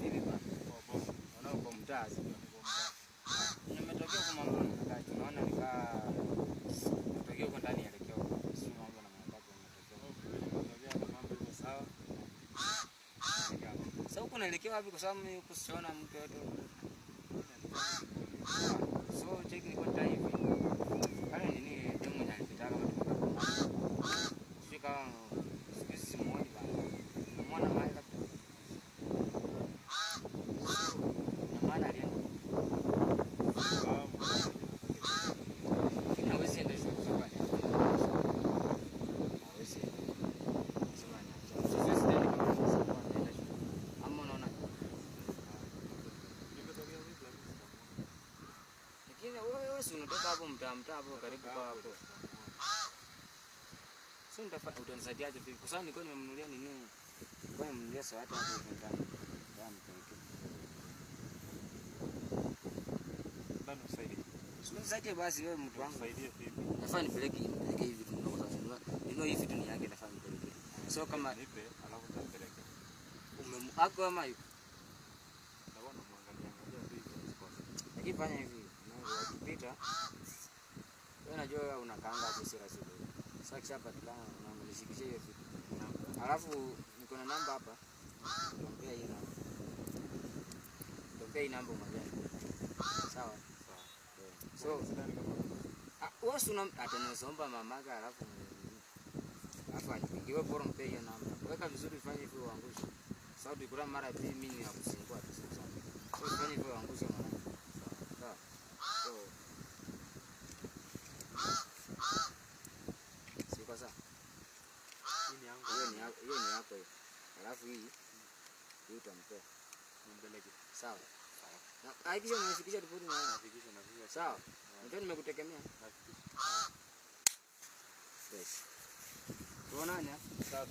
Hivi bwana. Unaona mtaa sio? Nimetokea kwa mambo na kati. Naona nikaa natokea huko ndani elekea huko. Sio mambo na matatu nimetokea. Kwa mambo hivyo sawa. Sasa huko naelekea wapi kwa sababu mimi huko siona mtu yote. So check ni kwa hivi. Kana nini demo inanipita kama tumetoka. Sio kama sisi muone bana. Muona mahali labda. Na maana alienda. Inaweza ndio sio kwa. Inaweza. Sio sisi ndio kama sasa anaenda shule. Ama unaona. Nimetokea vipi lakini wewe si unatoka hapo mtaa hapo karibu kwa hapo. Sio utanisaidiaje vipi? Kwa sababu nilikuwa nimemnunulia nini? Kwa nimemnunulia sawati hapo ndani. Ndani kwa bado usaidie. Usinisaidie basi wewe mtu wangu. Usaidie vipi? Nafaa nipeleke hivi tu ndio sasa. Ndio hivi tu ni yake nafaa nipeleke. Sio kama nipe alafu utapeleke. Umemwako ama yuko? Naona muangalia vipi usikose. Lakini fanya hivi, ukipita wewe unajua unakaanga hapo sira sio. Sasa kishapatikana unamlishikishia hiyo vitu. Alafu niko na namba hapa. Niambia hii namba. Niambia hii namba moja. Sawa. So wewe una atanisomba mamaka alafu nipigiwe bora mpe hiyo namba. Weka vizuri fanye hivyo uangushe. Sababu tukura mara pili mimi nakusingua tu sasa. So fanye hivyo uangushe mwanangu. Sawa. So siko sawa. Hii yangu. Hiyo ni yako hiyo. Alafu hii utampea. Nimbeleke. Sawa. Na hakikisha unafikisha ripoti na hakikisha unafikisha. Sawa. Ndio nimekutegemea. Hakikisha. Yes. Tuonane. Sawa.